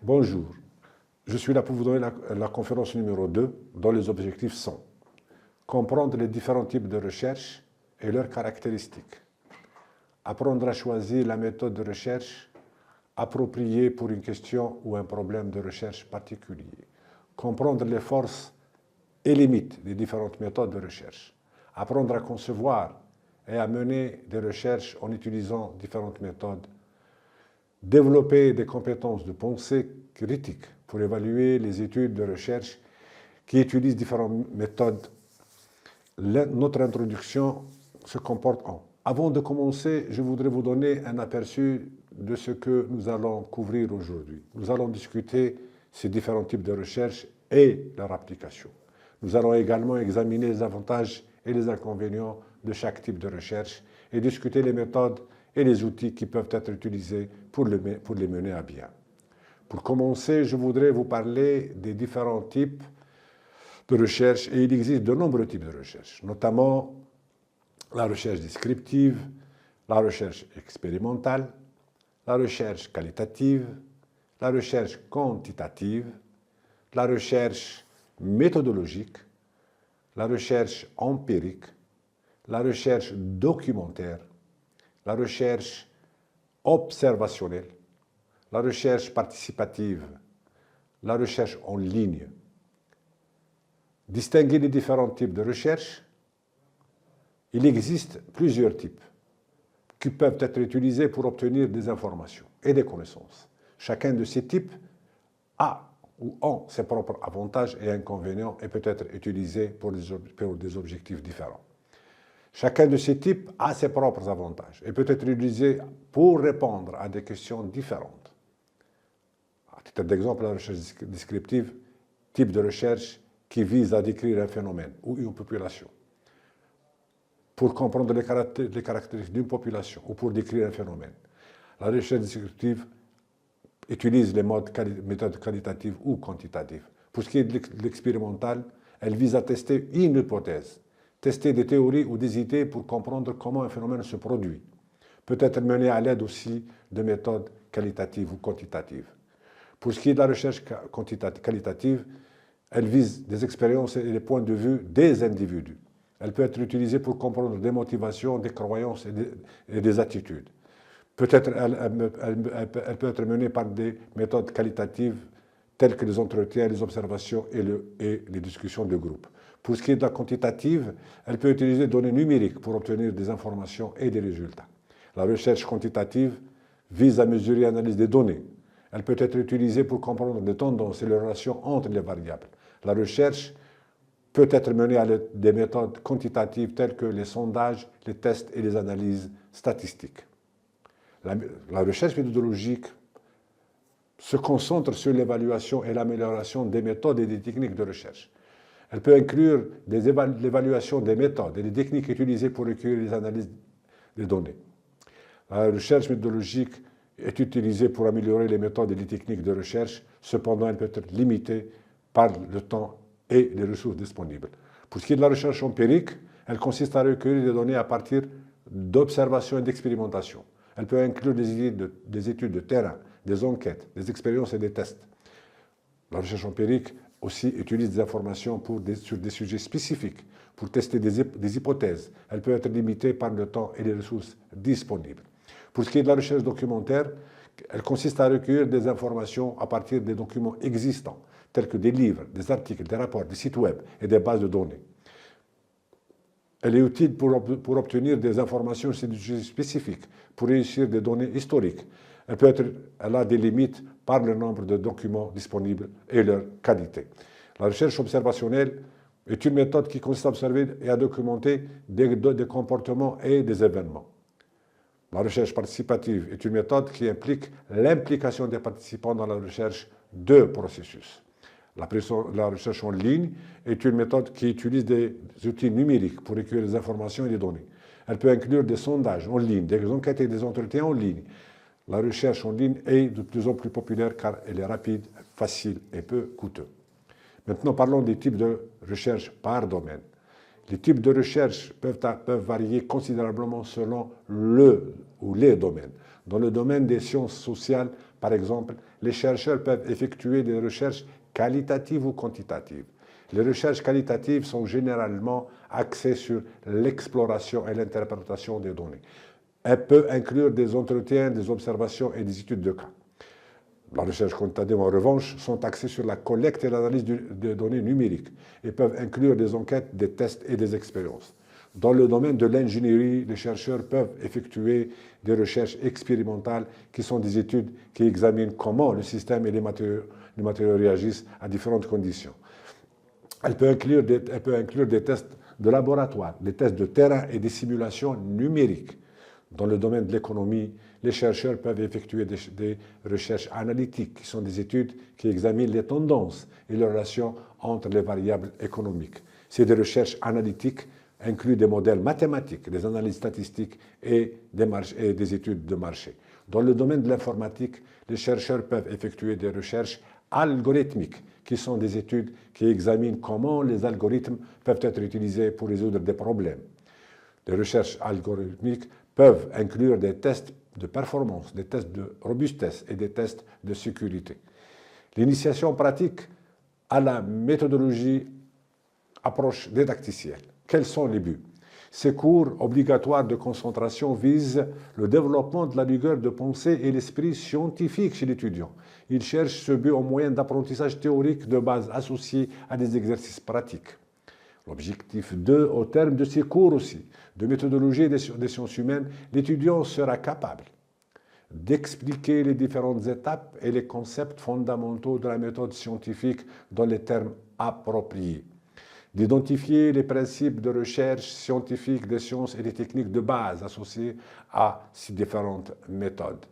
Bonjour, je suis là pour vous donner la conférence numéro 2, dont les objectifs sont comprendre les différents types de recherche et leurs caractéristiques, apprendre à choisir la méthode de recherche appropriée pour une question ou un problème de recherche particulier, comprendre les forces et limites des différentes méthodes de recherche, apprendre à concevoir et à mener des recherches en utilisant différentes méthodes, développer des compétences de pensée critique pour évaluer les études de recherche qui utilisent différentes méthodes. Notre introduction se comporte en. Avant de commencer, je voudrais vous donner un aperçu de ce que nous allons couvrir aujourd'hui. Nous allons discuter ces différents types de recherche et leur application. Nous allons également examiner les avantages et les inconvénients de chaque type de recherche et discuter les méthodes et les outils qui peuvent être utilisés pour les mener à bien. Pour commencer, je voudrais vous parler des différents types de recherche, et il existe de nombreux types de recherche, notamment la recherche descriptive, la recherche expérimentale, la recherche qualitative, la recherche quantitative, la recherche méthodologique, la recherche empirique, la recherche documentaire, la recherche observationnelle, la recherche participative, la recherche en ligne. Distinguer les différents types de recherche, il existe plusieurs types qui peuvent être utilisés pour obtenir des informations et des connaissances. Chacun de ces types a ou ont ses propres avantages et inconvénients et peut être utilisé pour des objectifs différents. Chacun de ces types a ses propres avantages et peut être utilisé pour répondre à des questions différentes. À titre d'exemple, la recherche descriptive, type de recherche qui vise à décrire un phénomène ou une population. Pour comprendre les caractéristiques d'une population ou pour décrire un phénomène. La recherche descriptive utilise les méthodes qualitatives ou quantitatives. Pour ce qui est de l'expérimental, elle vise à tester une hypothèse, tester des théories ou des idées pour comprendre comment un phénomène se produit. Peut être menée à l'aide aussi de méthodes qualitatives ou quantitatives. Pour ce qui est de la recherche qualitative, elle vise des expériences et les points de vue des individus. Elle peut être utilisée pour comprendre des motivations, des croyances et des attitudes. Peut-être elle peut être menée par des méthodes qualitatives telles que les entretiens, les observations et les discussions de groupe. Pour ce qui est de la quantitative, elle peut utiliser des données numériques pour obtenir des informations et des résultats. La recherche quantitative vise à mesurer et analyser des données. Elle peut être utilisée pour comprendre des tendances et les relations entre les variables. La recherche peut être menée à l'aide des méthodes quantitatives telles que les sondages, les tests et les analyses statistiques. La recherche méthodologique se concentre sur l'évaluation et l'amélioration des méthodes et des techniques de recherche. Elle peut inclure l'évaluation des méthodes et des techniques utilisées pour recueillir les analyses des données. La recherche méthodologique est utilisée pour améliorer les méthodes et les techniques de recherche, cependant elle peut être limitée par le temps et les ressources disponibles. Pour ce qui est de la recherche empirique, elle consiste à recueillir des données à partir d'observations et d'expérimentations. Elle peut inclure des études de terrain, des enquêtes, des expériences et des tests. La recherche empirique aussi utilise des informations sur des sujets spécifiques pour tester des hypothèses. Elle peut être limitée par le temps et les ressources disponibles. Pour ce qui est de la recherche documentaire, elle consiste à recueillir des informations à partir des documents existants, tels que des livres, des articles, des rapports, des sites web et des bases de données. Elle est utile pour obtenir des informations sur des sujets spécifiques, pour réussir des données historiques. Elle a des limites par le nombre de documents disponibles et leur qualité. La recherche observationnelle est une méthode qui consiste à observer et à documenter des comportements et des événements. La recherche participative est une méthode qui implique l'implication des participants dans la recherche de processus. La recherche en ligne est une méthode qui utilise des outils numériques pour recueillir des informations et des données. Elle peut inclure des sondages en ligne, des enquêtes et des entretiens en ligne. La recherche en ligne est de plus en plus populaire car elle est rapide, facile et peu coûteuse. Maintenant, parlons des types de recherche par domaine. Les types de recherche peuvent varier considérablement selon le ou les domaines. Dans le domaine des sciences sociales, par exemple, les chercheurs peuvent effectuer des recherches qualitatives ou quantitatives. Les recherches qualitatives sont généralement axées sur l'exploration et l'interprétation des données. Elle peut inclure des entretiens, des observations et des études de cas. La recherche quantitative, en revanche, sont axées sur la collecte et l'analyse des données numériques et peuvent inclure des enquêtes, des tests et des expériences. Dans le domaine de l'ingénierie, les chercheurs peuvent effectuer des recherches expérimentales qui sont des études qui examinent comment le système et les matériaux réagissent à différentes conditions. Elle peut inclure des tests de laboratoire, des tests de terrain et des simulations numériques. Dans le domaine de l'économie, les chercheurs peuvent effectuer des recherches analytiques, qui sont des études qui examinent les tendances et les relations entre les variables économiques. Ces recherches analytiques incluent des modèles mathématiques, des analyses statistiques et des études de marché. Dans le domaine de l'informatique, les chercheurs peuvent effectuer des recherches algorithmiques, qui sont des études qui examinent comment les algorithmes peuvent être utilisés pour résoudre des problèmes. Les recherches algorithmiques peuvent inclure des tests de performance, des tests de robustesse et des tests de sécurité. L'initiation pratique à la méthodologie approche didacticielle. Quels sont les buts? Ces cours obligatoires de concentration visent le développement de la rigueur de pensée et l'esprit scientifique chez l'étudiant. Ils cherchent ce but au moyen d'apprentissage théorique de base associé à des exercices pratiques. L'objectif 2, au terme de ces cours aussi, de méthodologie des sciences humaines, l'étudiant sera capable d'expliquer les différentes étapes et les concepts fondamentaux de la méthode scientifique dans les termes appropriés, d'identifier les principes de recherche scientifique des sciences et les techniques de base associées à ces différentes méthodes,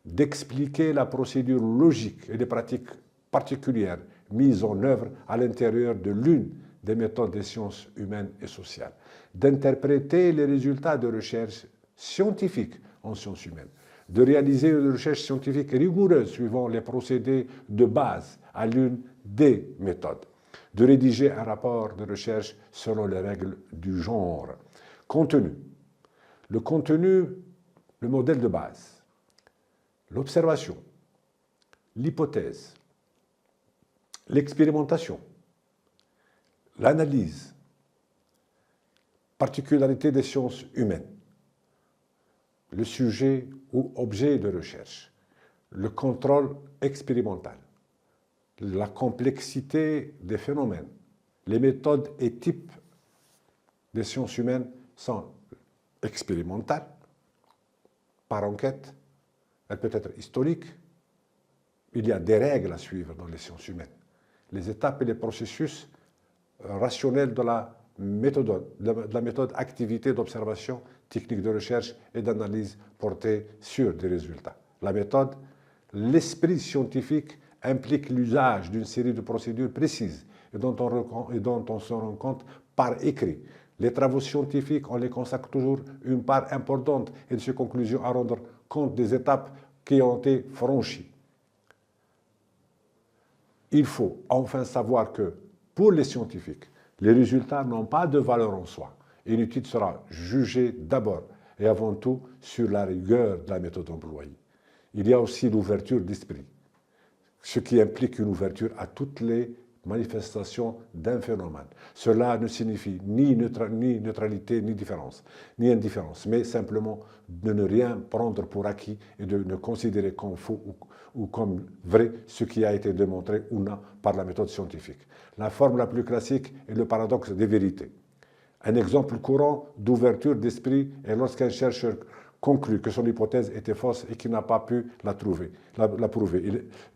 d'expliquer la procédure logique et les pratiques particulières mises en œuvre à l'intérieur de l'une des méthodes des sciences humaines et sociales, d'interpréter les résultats de recherche scientifique en sciences humaines, de réaliser une recherche scientifique rigoureuse suivant les procédés de base à l'une des méthodes, de rédiger un rapport de recherche selon les règles du genre. Contenu. Le contenu, le modèle de base, l'observation, l'hypothèse, l'expérimentation, l'analyse, particularité des sciences humaines, le sujet ou objet de recherche, le contrôle expérimental, la complexité des phénomènes, les méthodes et types des sciences humaines sont expérimentales, par enquête, elle peut être historique, il y a des règles à suivre dans les sciences humaines. Les étapes et les processus rationnels de la méthode activité d'observation, technique de recherche et d'analyse portée sur des résultats. La méthode, l'esprit scientifique implique l'usage d'une série de procédures précises et dont on se rend compte par écrit. Les travaux scientifiques, on les consacre toujours une part importante et de ses conclusions à rendre compte des étapes qui ont été franchies. Il faut enfin savoir que, pour les scientifiques, les résultats n'ont pas de valeur en soi. Une étude sera jugée d'abord et avant tout sur la rigueur de la méthode employée. Il y a aussi l'ouverture d'esprit, ce qui implique une ouverture à toutes les manifestations d'un phénomène. Cela ne signifie ni neutralité, ni différence, ni indifférence, mais simplement de ne rien prendre pour acquis et de ne considérer comme faux ou comme vrai ce qui a été démontré ou non par la méthode scientifique. La forme la plus classique est le paradoxe des vérités. Un exemple courant d'ouverture d'esprit est lorsqu'un chercheur conclut que son hypothèse était fausse et qu'il n'a pas pu la prouver.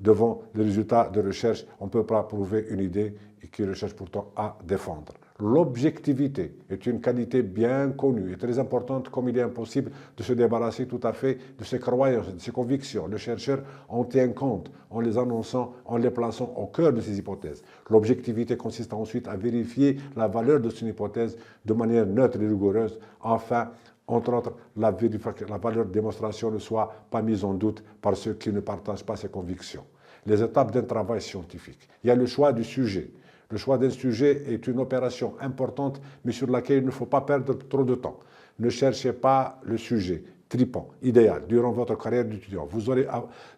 Devant les résultats de recherche, on ne peut pas prouver une idée qu'il recherche pourtant à défendre. L'objectivité est une qualité bien connue et très importante, comme il est impossible de se débarrasser tout à fait de ses croyances, de ses convictions. Le chercheur en tient compte en les annonçant, en les plaçant au cœur de ses hypothèses. L'objectivité consiste ensuite à vérifier la valeur de son hypothèse de manière neutre et rigoureuse, afin entre autres, la valeur de démonstration ne soit pas mise en doute par ceux qui ne partagent pas ses convictions. Les étapes d'un travail scientifique. Il y a le choix du sujet, Le choix d'un sujet est une opération importante, mais sur laquelle il ne faut pas perdre trop de temps. Ne cherchez pas le sujet tripant, idéal, durant votre carrière d'étudiant. Vous aurez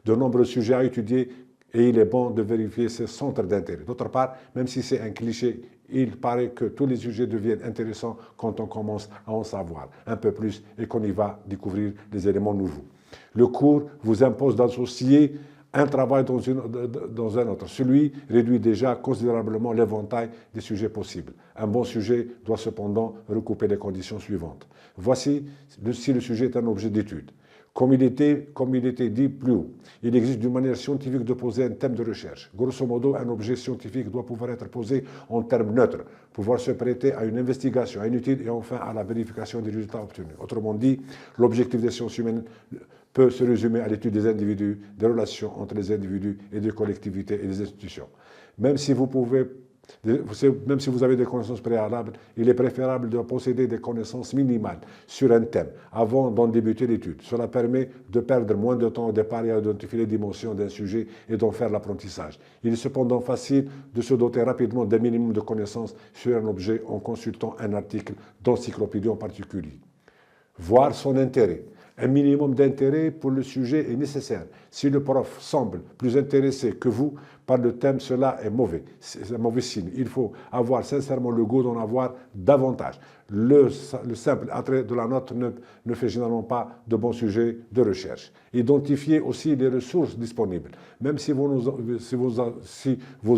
de nombreux sujets à étudier et il est bon de vérifier ses centres d'intérêt. D'autre part, même si c'est un cliché, il paraît que tous les sujets deviennent intéressants quand on commence à en savoir un peu plus et qu'on y va découvrir des éléments nouveaux. Le cours vous impose d'associer un travail dans un autre. Celui réduit déjà considérablement l'éventail des sujets possibles. Un bon sujet doit cependant recouper les conditions suivantes. Voici si le sujet est un objet d'étude. Comme il était dit plus haut, il existe d'une manière scientifique de poser un thème de recherche. Grosso modo, un objet scientifique doit pouvoir être posé en termes neutres, pouvoir se prêter à une investigation, à une étude et enfin à la vérification des résultats obtenus. Autrement dit, l'objectif des sciences humaines peut se résumer à l'étude des individus, des relations entre les individus et des collectivités et des institutions. Même si vous avez des connaissances préalables, il est préférable de posséder des connaissances minimales sur un thème avant d'en débuter l'étude. Cela permet de perdre moins de temps au départ et à identifier les dimensions d'un sujet et d'en faire l'apprentissage. Il est cependant facile de se doter rapidement d'un minimum de connaissances sur un objet en consultant un article d'encyclopédie en particulier. Voir son intérêt. Un minimum d'intérêt pour le sujet est nécessaire. Si le prof semble plus intéressé que vous par le thème, cela est mauvais. C'est un mauvais signe. Il faut avoir sincèrement le goût d'en avoir davantage. Le simple attrait de la note ne fait généralement pas de bons sujets de recherche. Identifiez aussi les ressources disponibles. Même si vous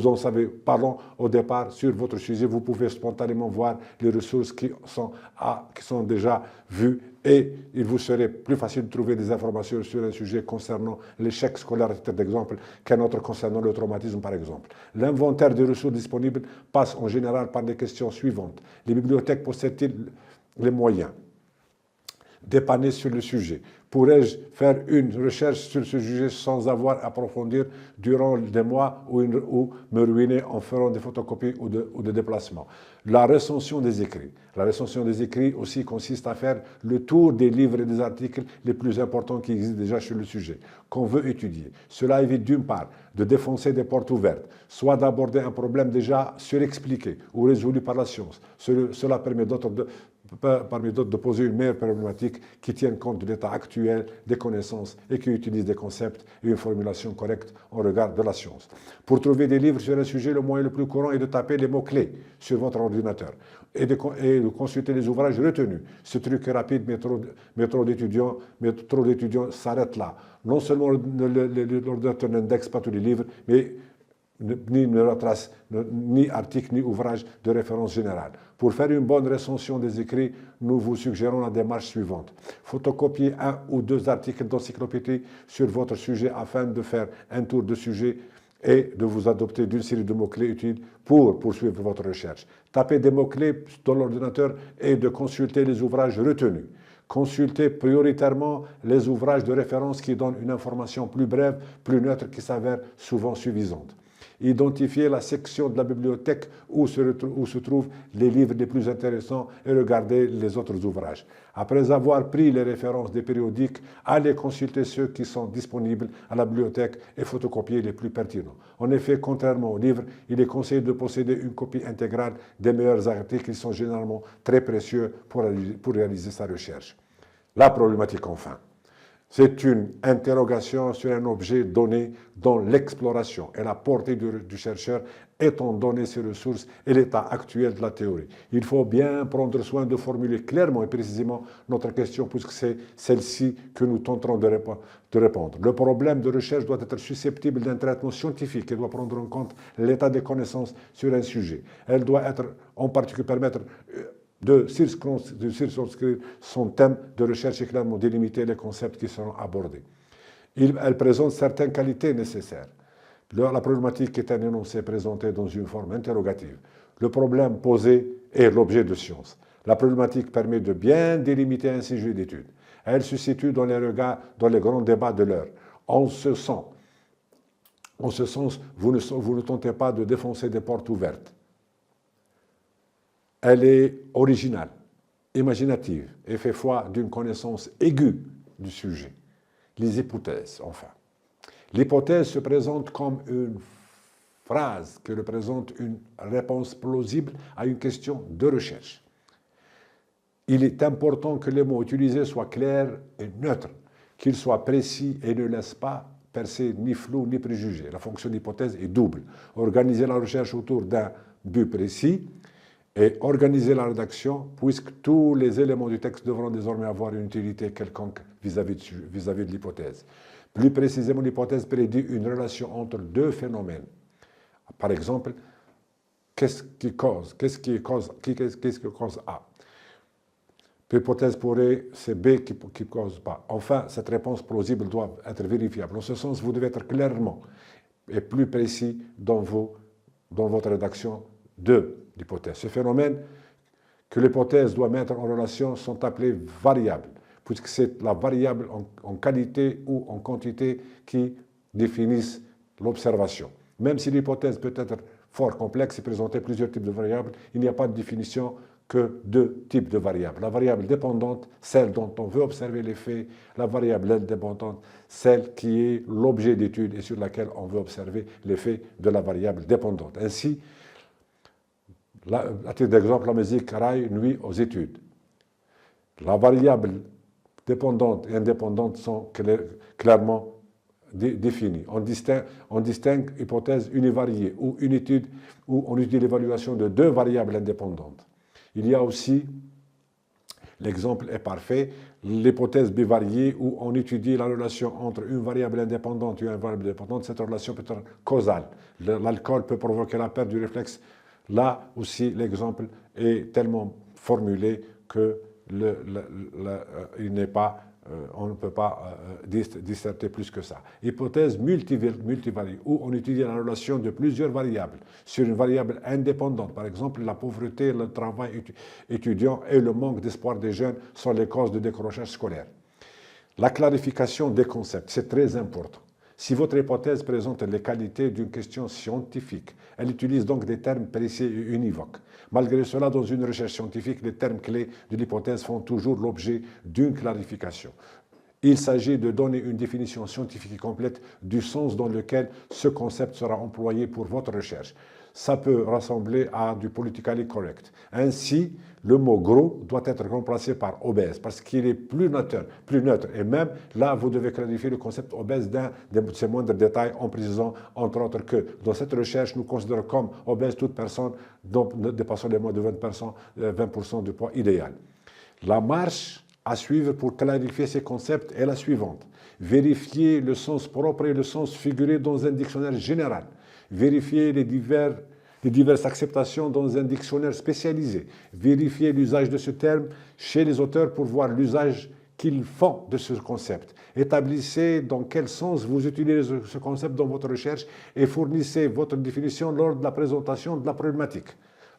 en savez pas long au départ sur votre sujet, vous pouvez spontanément voir les ressources qui sont déjà vues et il vous serait plus facile de trouver des informations sur un sujet concernant l'échec scolaire, à titre d'exemple, qu'un autre concernant le traumatisme, par exemple. L'inventaire des ressources disponibles passe en général par les questions suivantes. Les bibliothèques possèdent-ils les moyens dépanner sur le sujet? Pourrais-je faire une recherche sur ce sujet sans avoir à approfondir durant des mois ou me ruiner en faisant des photocopies ou de déplacements? La recension des écrits. La recension des écrits aussi consiste à faire le tour des livres et des articles les plus importants qui existent déjà sur le sujet, qu'on veut étudier. Cela évite d'une part de défoncer des portes ouvertes, soit d'aborder un problème déjà surexpliqué ou résolu par la science. Cela permet parmi d'autres de poser une meilleure problématique qui tienne compte de l'état actuel des connaissances et qui utilise des concepts et une formulation correcte en regard de la science. Pour trouver des livres sur un sujet, le moyen le plus courant est de taper les mots-clés sur votre ordinateur et de consulter les ouvrages retenus. Ce truc est rapide, mais trop d'étudiants s'arrêtent là. Non seulement l'ordinateur n'indexe pas tous les livres, mais ni ne retrace ni article ni ouvrage de référence générale. Pour faire une bonne recension des écrits, nous vous suggérons la démarche suivante. Photocopiez un ou deux articles d'encyclopédie sur votre sujet afin de faire un tour de sujet et de vous adopter d'une série de mots-clés utiles pour poursuivre votre recherche. Tapez des mots-clés dans l'ordinateur et de consulter les ouvrages retenus. Consultez prioritairement les ouvrages de référence qui donnent une information plus brève, plus neutre, qui s'avère souvent suffisante. Identifiez la section de la bibliothèque où se trouvent les livres les plus intéressants et regardez les autres ouvrages. Après avoir pris les références des périodiques, allez consulter ceux qui sont disponibles à la bibliothèque et photocopier les plus pertinents. En effet, contrairement aux livres, il est conseillé de posséder une copie intégrale des meilleurs articles qui sont généralement très précieux pour réaliser sa recherche. La problématique enfin. C'est une interrogation sur un objet donné dont l'exploration et la portée du chercheur étant donné ses ressources et l'état actuel de la théorie. Il faut bien prendre soin de formuler clairement et précisément notre question puisque c'est celle-ci que nous tenterons de répondre. Le problème de recherche doit être susceptible d'un traitement scientifique et doit prendre en compte l'état des connaissances sur un sujet. Elle doit être en particulier permettre de circonscrire son thème de recherche et clairement délimiter les concepts qui seront abordés. Elle présente certaines qualités nécessaires. La problématique est un énoncé présenté dans une forme interrogative. Le problème posé est l'objet de science. La problématique permet de bien délimiter un sujet d'étude. Elle se situe dans les grands débats de l'heure. En ce sens, vous ne tentez pas de défoncer des portes ouvertes. Elle est originale, imaginative et fait foi d'une connaissance aiguë du sujet. Les hypothèses, enfin. L'hypothèse se présente comme une phrase qui représente une réponse plausible à une question de recherche. Il est important que les mots utilisés soient clairs et neutres, qu'ils soient précis et ne laissent pas percer ni flou ni préjugés. La fonction d'hypothèse est double. Organiser la recherche autour d'un but précis et organiser la rédaction, puisque tous les éléments du texte devront désormais avoir une utilité quelconque vis-à-vis de l'hypothèse. Plus précisément, l'hypothèse prédit une relation entre deux phénomènes. Par exemple, qu'est-ce qui cause A? L'hypothèse pourrait, c'est B qui ne cause pas. Enfin, cette réponse plausible doit être vérifiable. En ce sens, vous devez être clairement et plus précis dans votre rédaction de l'hypothèse. Ce phénomène que l'hypothèse doit mettre en relation sont appelés variables, puisque c'est la variable en qualité ou en quantité qui définissent l'observation. Même si l'hypothèse peut être fort complexe et présenter plusieurs types de variables, il n'y a pas de définition que deux types de variables. La variable dépendante, celle dont on veut observer l'effet, la variable indépendante, celle qui est l'objet d'étude et sur laquelle on veut observer l'effet de la variable dépendante. Ainsi, à titre d'exemple, la musique raille nuit aux études. La variable dépendante et indépendante sont clairement définies. On distingue hypothèse univariée ou une étude où on utilise l'évaluation de deux variables indépendantes. Il y a aussi, l'exemple est parfait, l'hypothèse bivariée où on étudie la relation entre une variable indépendante et une variable dépendante. Cette relation peut être causale. L'alcool peut provoquer la perte du réflexe. Là aussi, l'exemple est tellement formulé que on ne peut pas disserter plus que ça. Hypothèse multivariée, où on étudie la relation de plusieurs variables sur une variable indépendante. Par exemple, la pauvreté, le travail étudiant et le manque d'espoir des jeunes sont les causes de décrochage scolaire. La clarification des concepts, c'est très important. Si votre hypothèse présente les qualités d'une question scientifique, elle utilise donc des termes précis et univoques. Malgré cela, dans une recherche scientifique, les termes clés de l'hypothèse font toujours l'objet d'une clarification. Il s'agit de donner une définition scientifique et complète du sens dans lequel ce concept sera employé pour votre recherche. Ça peut ressembler à du politically correct. Ainsi, le mot gros doit être remplacé par obèse parce qu'il est plus neutre. Et même là, vous devez clarifier le concept obèse d'un de ces moindres détails en précisant, entre autres, que dans cette recherche, nous considérons comme obèse toute personne dépassant les moins de 20% du poids idéal. La marche à suivre pour clarifier ces concepts est la suivante. Vérifier le sens propre et le sens figuré dans un dictionnaire général. Vérifier les diverses acceptations dans un dictionnaire spécialisé. Vérifier l'usage de ce terme chez les auteurs pour voir l'usage qu'ils font de ce concept. Établissez dans quel sens vous utilisez ce concept dans votre recherche et fournissez votre définition lors de la présentation de la problématique.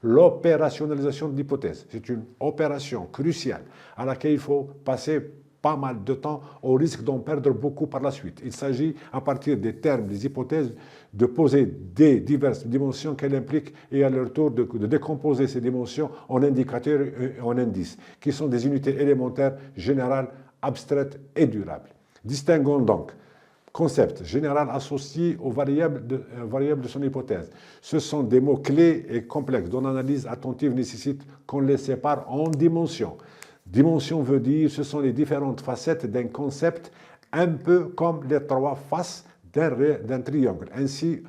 L'opérationnalisation de l'hypothèse, c'est une opération cruciale à laquelle il faut passer pas mal de temps au risque d'en perdre beaucoup par la suite. Il s'agit, à partir des termes, des hypothèses, de poser des diverses dimensions qu'elles impliquent et à leur tour de décomposer ces dimensions en indicateurs et en indices, qui sont des unités élémentaires, générales, abstraites et durables. Distinguons donc concept général associé aux variables de son hypothèse. Ce sont des mots clés et complexes dont l'analyse attentive nécessite qu'on les sépare en dimensions. Dimension veut dire ce sont les différentes facettes d'un concept, un peu comme les trois faces d'un triangle. Ainsi,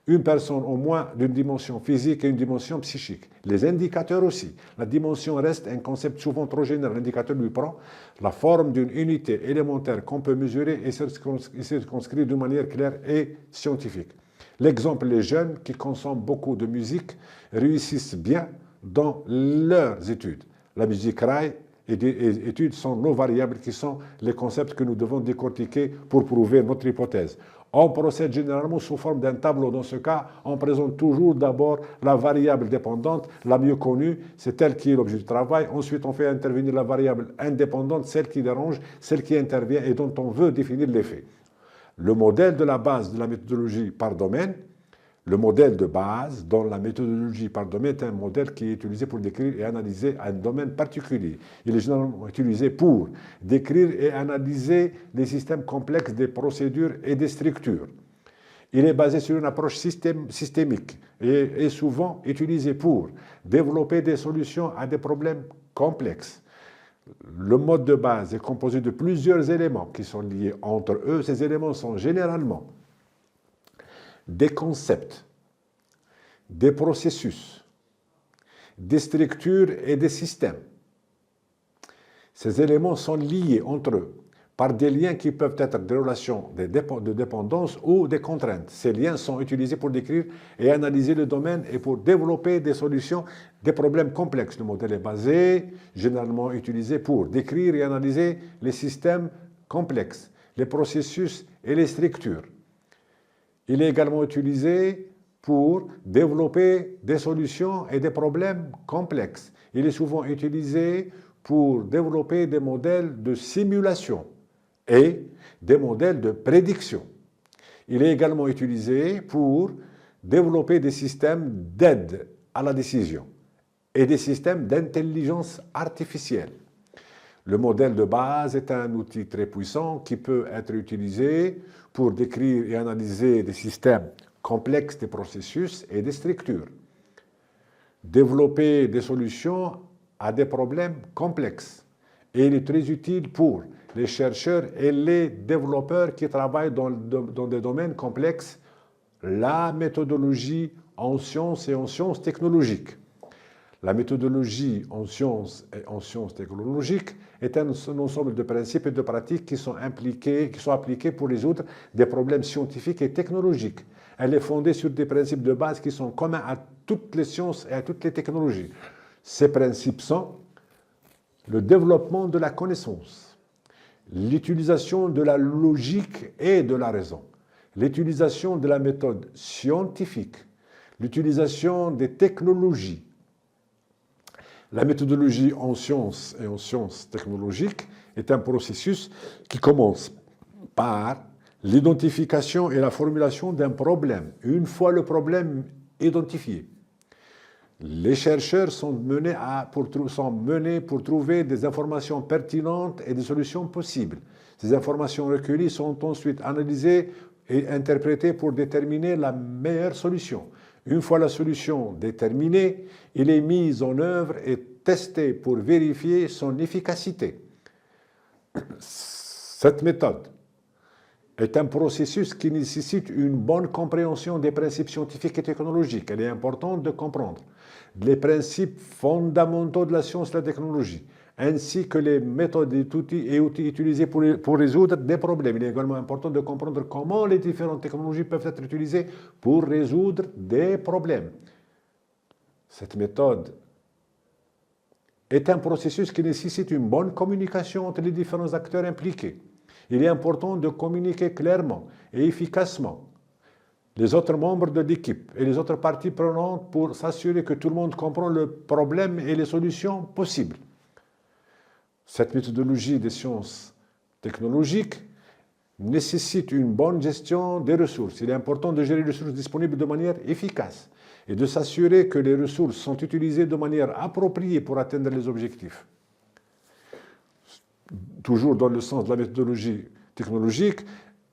une personne au moins d'une dimension physique et une dimension psychique. Les indicateurs aussi. La dimension reste un concept souvent trop général. L'indicateur lui prend la forme d'une unité élémentaire qu'on peut mesurer et circonscrire d'une manière claire et scientifique. L'exemple, les jeunes qui consomment beaucoup de musique réussissent bien dans leurs études. La musique raille et des études sont nos variables qui sont les concepts que nous devons décortiquer pour prouver notre hypothèse. On procède généralement sous forme d'un tableau. Dans ce cas, on présente toujours d'abord la variable dépendante, la mieux connue, c'est elle qui est l'objet du travail. Ensuite, on fait intervenir la variable indépendante, celle qui dérange, celle qui intervient et dont on veut définir l'effet. Le modèle de la base de la méthodologie par domaine, le modèle de base dans la méthodologie par domaine est un modèle qui est utilisé pour décrire et analyser un domaine particulier. Il est généralement utilisé pour décrire et analyser les systèmes complexes des procédures et des structures. Il est basé sur une approche systémique et est souvent utilisé pour développer des solutions à des problèmes complexes. Le mode de base est composé de plusieurs éléments qui sont liés entre eux. Ces éléments sont généralement des concepts, des processus, des structures et des systèmes. Ces éléments sont liés entre eux par des liens qui peuvent être des relations de dépendance ou des contraintes. Ces liens sont utilisés pour décrire et analyser le domaine et pour développer des solutions des problèmes complexes. Le modèle est basé, généralement utilisé pour décrire et analyser les systèmes complexes, les processus et les structures. Il est également utilisé pour développer des solutions et des problèmes complexes. Il est souvent utilisé pour développer des modèles de simulation et des modèles de prédiction. Il est également utilisé pour développer des systèmes d'aide à la décision et des systèmes d'intelligence artificielle. Le modèle de base est un outil très puissant qui peut être utilisé pour décrire et analyser des systèmes complexes, des processus et des structures. Développer des solutions à des problèmes complexes. Et il est très utile pour les chercheurs et les développeurs qui travaillent dans des domaines complexes, la méthodologie en sciences et en sciences technologiques. La méthodologie en sciences et en sciences technologiques est un ensemble de principes et de pratiques qui sont appliqués pour résoudre des problèmes scientifiques et technologiques. Elle est fondée sur des principes de base qui sont communs à toutes les sciences et à toutes les technologies. Ces principes sont le développement de la connaissance, l'utilisation de la logique et de la raison, l'utilisation de la méthode scientifique, l'utilisation des technologies. La méthodologie en sciences et en sciences technologiques est un processus qui commence par l'identification et la formulation d'un problème. Une fois le problème identifié, les chercheurs sont menés pour trouver des informations pertinentes et des solutions possibles. Ces informations recueillies sont ensuite analysées et interprétées pour déterminer la meilleure solution. Une fois la solution déterminée, il est mis en œuvre et testé pour vérifier son efficacité. Cette méthode est un processus qui nécessite une bonne compréhension des principes scientifiques et technologiques. Il est important de comprendre les principes fondamentaux de la science et de la technologie, ainsi que les méthodes et outils utilisés pour résoudre des problèmes. Il est également important de comprendre comment les différentes technologies peuvent être utilisées pour résoudre des problèmes. Cette méthode est un processus qui nécessite une bonne communication entre les différents acteurs impliqués. Il est important de communiquer clairement et efficacement les autres membres de l'équipe et les autres parties prenantes pour s'assurer que tout le monde comprend le problème et les solutions possibles. Cette méthodologie des sciences technologiques nécessite une bonne gestion des ressources. Il est important de gérer les ressources disponibles de manière efficace et de s'assurer que les ressources sont utilisées de manière appropriée pour atteindre les objectifs. Toujours dans le sens de la méthodologie technologique,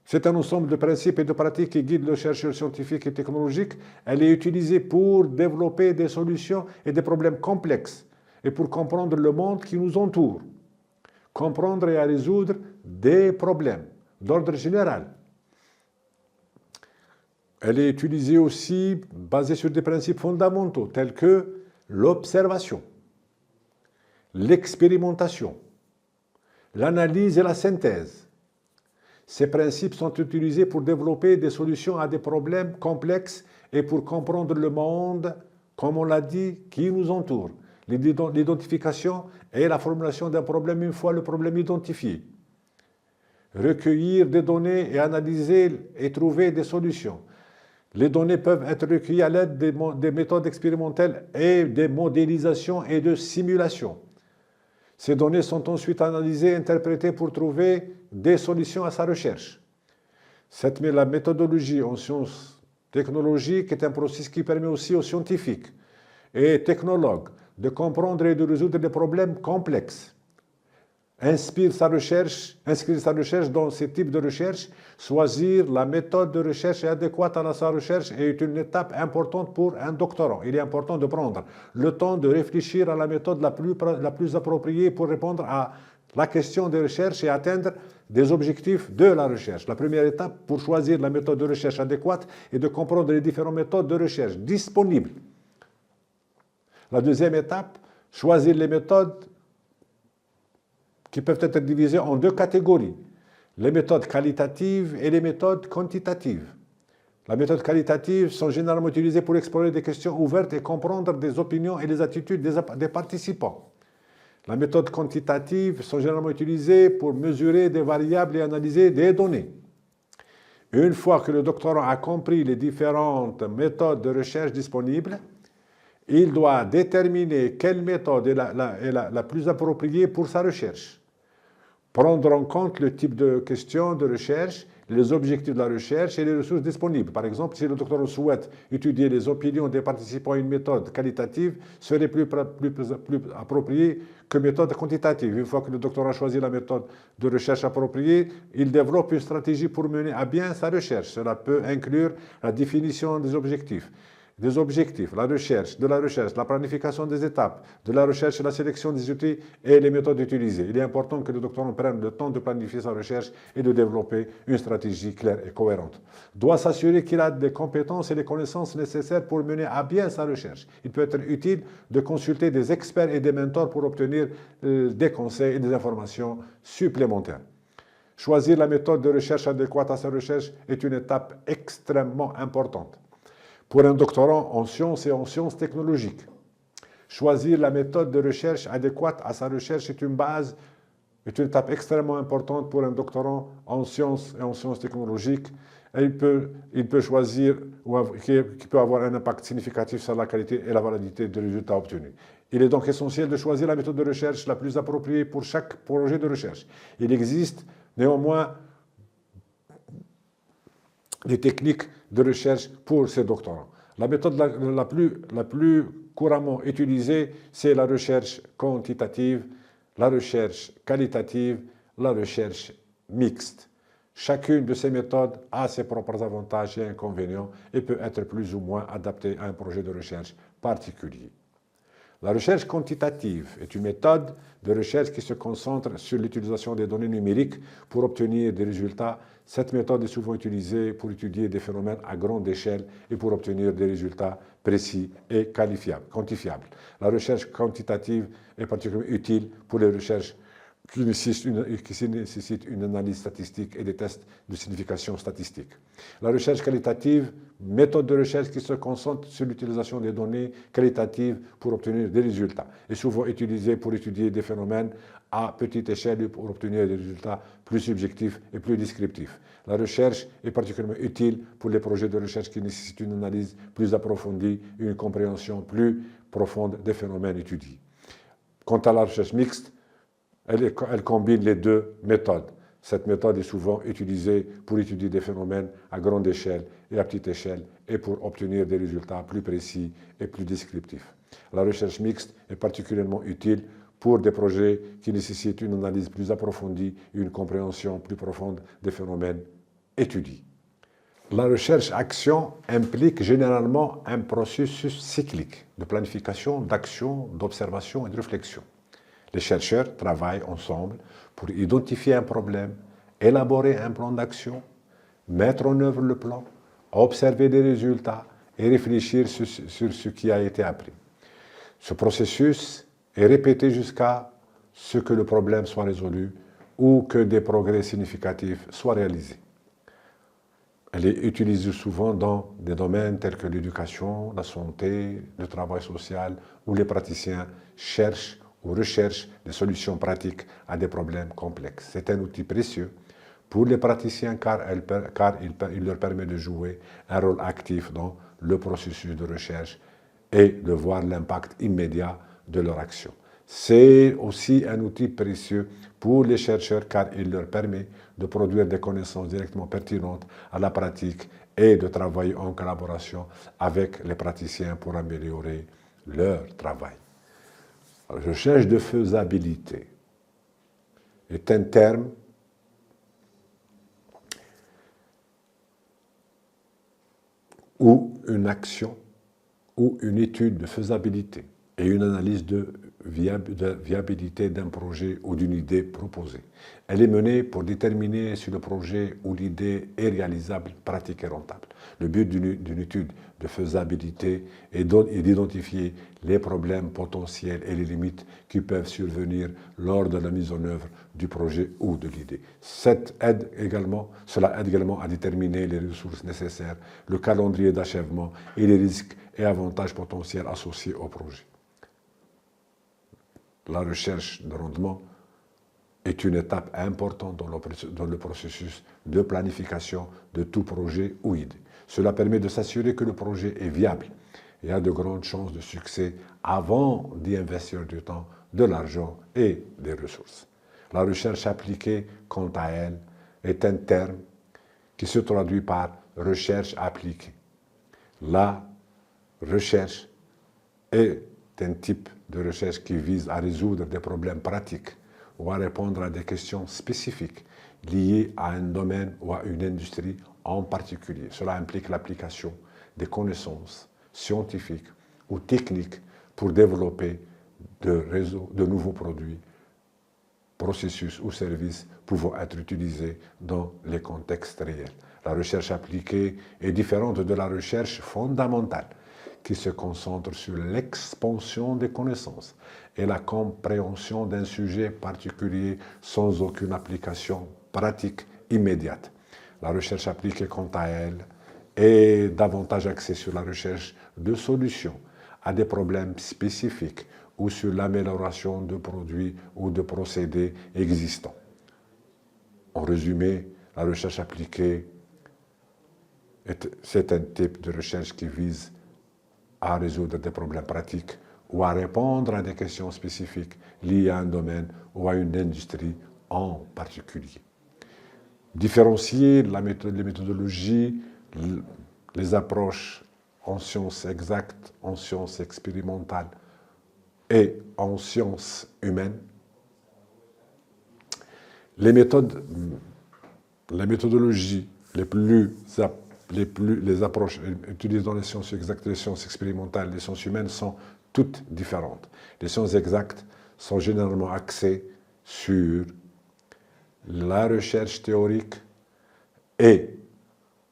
c'est un ensemble de principes et de pratiques qui guident le chercheur scientifique et technologique. Elle est utilisée pour développer des solutions et des problèmes complexes et pour comprendre le monde qui nous entoure, comprendre et à résoudre des problèmes d'ordre général. Elle est utilisée aussi basée sur des principes fondamentaux tels que l'observation, l'expérimentation, l'analyse et la synthèse. Ces principes sont utilisés pour développer des solutions à des problèmes complexes et pour comprendre le monde, comme on l'a dit, qui nous entoure. L'identification et la formulation d'un problème une fois le problème identifié. Recueillir des données et analyser et trouver des solutions. Les données peuvent être recueillies à l'aide des méthodes expérimentales et des modélisations et de simulations. Ces données sont ensuite analysées et interprétées pour trouver des solutions à sa recherche. La méthodologie en sciences technologiques est un processus qui permet aussi aux scientifiques et technologues de comprendre et de résoudre des problèmes complexes. inscrire sa recherche dans ces types de recherche, choisir la méthode de recherche adéquate à sa recherche est une étape importante pour un doctorant. Il est important de prendre le temps de réfléchir à la méthode la plus appropriée pour répondre à la question de recherche et atteindre des objectifs de la recherche. La première étape pour choisir la méthode de recherche adéquate est de comprendre les différentes méthodes de recherche disponibles. La deuxième étape, choisir les méthodes qui peuvent être divisées en deux catégories, les méthodes qualitatives et les méthodes quantitatives. Les méthodes qualitatives sont généralement utilisées pour explorer des questions ouvertes et comprendre des opinions et les attitudes des participants. Les méthodes quantitatives sont généralement utilisées pour mesurer des variables et analyser des données. Une fois que le doctorant a compris les différentes méthodes de recherche disponibles, il doit déterminer quelle méthode est la plus appropriée pour sa recherche. Prendre en compte le type de questions de recherche, les objectifs de la recherche et les ressources disponibles. Par exemple, si le doctorant souhaite étudier les opinions des participants, une méthode qualitative serait plus appropriée que méthode quantitative. Une fois que le doctorant a choisi la méthode de recherche appropriée, il développe une stratégie pour mener à bien sa recherche. Cela peut inclure la définition des objectifs, la recherche, la planification des étapes, de la recherche et la sélection des outils et les méthodes utilisées. Il est important que le doctorant prenne le temps de planifier sa recherche et de développer une stratégie claire et cohérente. Il doit s'assurer qu'il a des compétences et les connaissances nécessaires pour mener à bien sa recherche. Il peut être utile de consulter des experts et des mentors pour obtenir des conseils et des informations supplémentaires. Choisir la méthode de recherche adéquate à sa recherche est une étape extrêmement importante pour un doctorant en sciences et en sciences technologiques. Choisir la méthode de recherche adéquate à sa recherche est une étape extrêmement importante pour un doctorant en sciences et en sciences technologiques. Et il peut choisir qui peut avoir un impact significatif sur la qualité et la validité des résultats obtenus. Il est donc essentiel de choisir la méthode de recherche la plus appropriée pour chaque projet de recherche. Il existe néanmoins des techniques de recherche pour ces doctorants. La méthode la plus couramment utilisée, c'est la recherche quantitative, la recherche qualitative, la recherche mixte. Chacune de ces méthodes a ses propres avantages et inconvénients et peut être plus ou moins adaptée à un projet de recherche particulier. La recherche quantitative est une méthode de recherche qui se concentre sur l'utilisation des données numériques pour obtenir des résultats. Cette méthode est souvent utilisée pour étudier des phénomènes à grande échelle et pour obtenir des résultats précis et quantifiables. La recherche quantitative est particulièrement utile pour les recherches qui nécessitent une analyse statistique et des tests de signification statistique. La recherche qualitative, méthode de recherche qui se concentre sur l'utilisation des données qualitatives pour obtenir des résultats, est souvent utilisée pour étudier des phénomènes à petite échelle et pour obtenir des résultats plus subjectifs et plus descriptifs. La recherche est particulièrement utile pour les projets de recherche qui nécessitent une analyse plus approfondie et une compréhension plus profonde des phénomènes étudiés. Quant à la recherche mixte, elle combine les deux méthodes. Cette méthode est souvent utilisée pour étudier des phénomènes à grande échelle et à petite échelle et pour obtenir des résultats plus précis et plus descriptifs. La recherche mixte est particulièrement utile pour des projets qui nécessitent une analyse plus approfondie et une compréhension plus profonde des phénomènes étudiés. La recherche-action implique généralement un processus cyclique de planification, d'action, d'observation et de réflexion. Les chercheurs travaillent ensemble pour identifier un problème, élaborer un plan d'action, mettre en œuvre le plan, observer des résultats et réfléchir sur ce qui a été appris. Ce processus est répété jusqu'à ce que le problème soit résolu ou que des progrès significatifs soient réalisés. Elle est utilisée souvent dans des domaines tels que l'éducation, la santé, le travail social, où les praticiens cherchent ou recherchent des solutions pratiques à des problèmes complexes. C'est un outil précieux pour les praticiens car il leur permet de jouer un rôle actif dans le processus de recherche et de voir l'impact immédiat de leur action. C'est aussi un outil précieux pour les chercheurs car il leur permet de produire des connaissances directement pertinentes à la pratique et de travailler en collaboration avec les praticiens pour améliorer leur travail. Recherche de faisabilité. est un terme ou une action ou une étude de faisabilité et une analyse de viabilité d'un projet ou d'une idée proposée. Elle est menée pour déterminer si le projet ou l'idée est réalisable, pratique et rentable. Le but d'une étude de faisabilité est d'identifier les problèmes potentiels et les limites qui peuvent survenir lors de la mise en œuvre du projet ou de l'idée. Cela aide également à déterminer les ressources nécessaires, le calendrier d'achèvement et les risques et avantages potentiels associés au projet. La recherche de rendement est une étape importante dans le processus de planification de tout projet ou idée. Cela permet de s'assurer que le projet est viable et a de grandes chances de succès avant d'y investir du temps, de l'argent et des ressources. La recherche appliquée, quant à elle, est un terme qui se traduit par recherche appliquée. La recherche est un type de recherche qui vise à résoudre des problèmes pratiques ou à répondre à des questions spécifiques liées à un domaine ou à une industrie en particulier. Cela implique l'application des connaissances scientifiques ou techniques pour développer de nouveaux produits, processus ou services pouvant être utilisés dans les contextes réels. La recherche appliquée est différente de la recherche fondamentale, qui se concentre sur l'expansion des connaissances et la compréhension d'un sujet particulier sans aucune application pratique immédiate. La recherche appliquée, quant à elle, est davantage axée sur la recherche de solutions à des problèmes spécifiques ou sur l'amélioration de produits ou de procédés existants. En résumé, la recherche appliquée, c'est un type de recherche qui vise à résoudre des problèmes pratiques ou à répondre à des questions spécifiques liées à un domaine ou à une industrie en particulier. Différencier les méthodologies, les approches en sciences exactes, en sciences expérimentales et en sciences humaines. Les méthodologies les approches utilisées dans les sciences exactes, les sciences expérimentales, les sciences humaines sont toutes différentes. Les sciences exactes sont généralement axées sur la recherche théorique et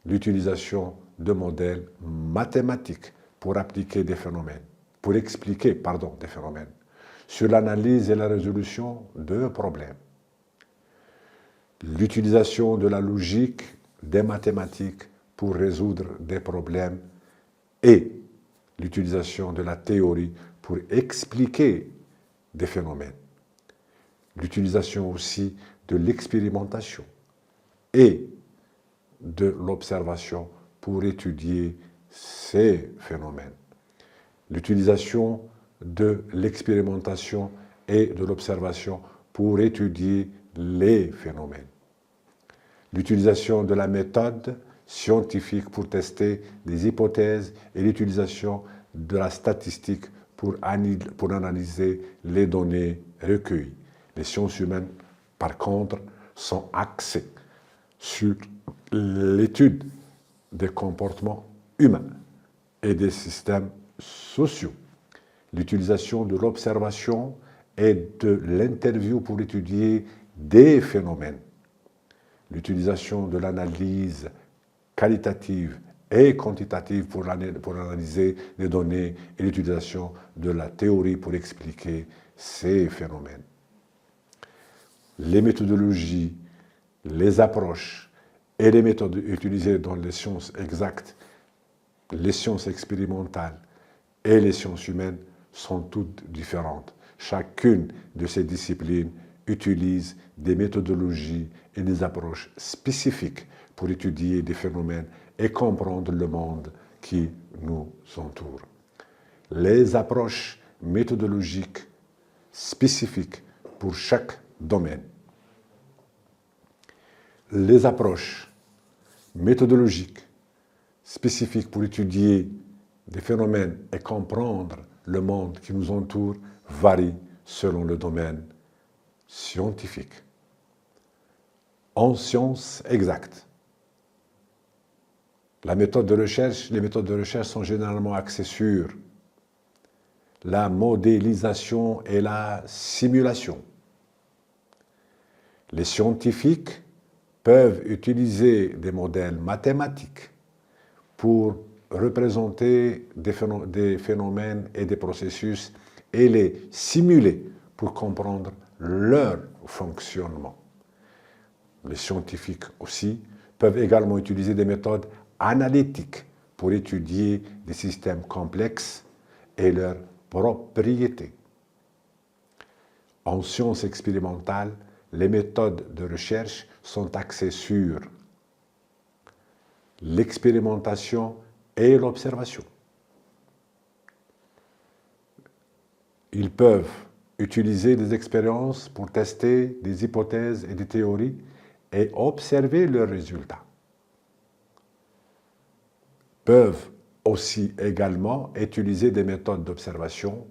l'utilisation de modèles mathématiques pour expliquer des phénomènes, sur l'analyse et la résolution de problèmes. L'utilisation de la logique, des mathématiques pour résoudre des problèmes et l'utilisation de la théorie pour expliquer des phénomènes. L'utilisation aussi de l'expérimentation et de l'observation pour étudier ces phénomènes. L'utilisation de l'expérimentation et de l'observation pour étudier les phénomènes. L'utilisation de la méthode scientifique pour tester des hypothèses et l'utilisation de la statistique pour analyser les données recueillies. Les sciences humaines, par contre, sont axées sur l'étude des comportements humains et des systèmes sociaux. L'utilisation de l'observation et de l'interview pour étudier des phénomènes. L'utilisation de l'analyse qualitative et quantitative pour analyser les données et l'utilisation de la théorie pour expliquer ces phénomènes. Les méthodologies, les approches et les méthodes utilisées dans les sciences exactes, les sciences expérimentales et les sciences humaines sont toutes différentes. Chacune de ces disciplines utilise des méthodologies et des approches spécifiques pour étudier des phénomènes et comprendre le monde qui nous entoure. Les approches méthodologiques spécifiques pour chaque domaine. Les approches méthodologiques spécifiques pour étudier des phénomènes et comprendre le monde qui nous entoure varient selon le domaine scientifique. en sciences exactes. Les méthodes de recherche sont généralement axées sur la modélisation et la simulation. Les scientifiques peuvent utiliser des modèles mathématiques pour représenter des phénomènes et des processus et les simuler pour comprendre leur fonctionnement. Les scientifiques aussi peuvent également utiliser des méthodes analytiques pour étudier des systèmes complexes et leurs propriétés. En sciences expérimentales, les méthodes de recherche sont axées sur l'expérimentation et l'observation. Ils peuvent utiliser des expériences pour tester des hypothèses et des théories et observer leurs résultats. Peuvent aussi également utiliser des méthodes d'observation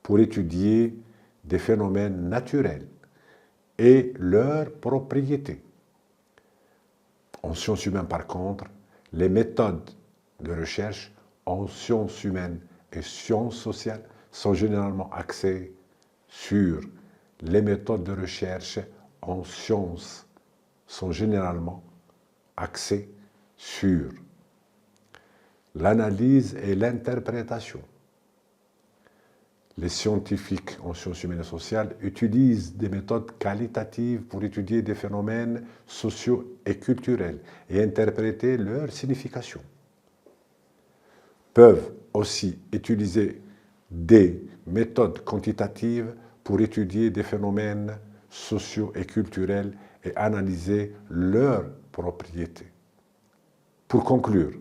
pour étudier des phénomènes naturels et leurs propriétés. En sciences humaines, par contre, les méthodes de recherche en sciences humaines et sciences sociales sont généralement axées sur les méthodes de recherche en sciences sont généralement axées sur l'analyse et l'interprétation. Les scientifiques en sciences humaines et sociales utilisent des méthodes qualitatives pour étudier des phénomènes sociaux et culturels et interpréter leur signification. Peuvent aussi utiliser des méthodes quantitatives pour étudier des phénomènes sociaux et culturels et analyser leurs propriétés. Pour conclure,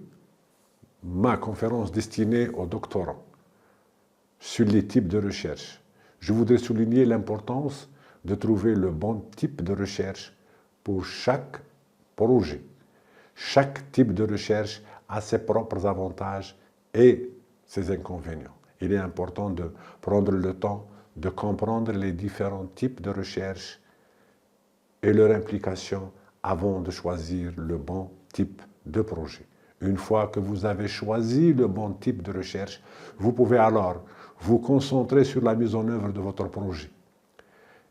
ma conférence destinée aux doctorants sur les types de recherche, je voudrais souligner l'importance de trouver le bon type de recherche pour chaque projet. Chaque type de recherche a ses propres avantages et ses inconvénients. Il est important de prendre le temps de comprendre les différents types de recherche et leur implication avant de choisir le bon type de projet. Une fois que vous avez choisi le bon type de recherche, vous pouvez alors vous concentrer sur la mise en œuvre de votre projet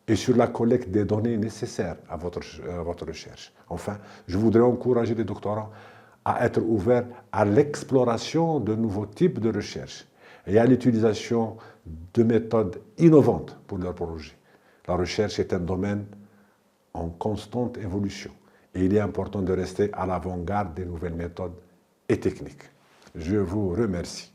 et sur la collecte des données nécessaires à votre recherche. Enfin, je voudrais encourager les doctorants à être ouverts à l'exploration de nouveaux types de recherche et à l'utilisation de méthodes innovantes pour leur projet. La recherche est un domaine en constante évolution et il est important de rester à l'avant-garde des nouvelles méthodes et techniques. Je vous remercie.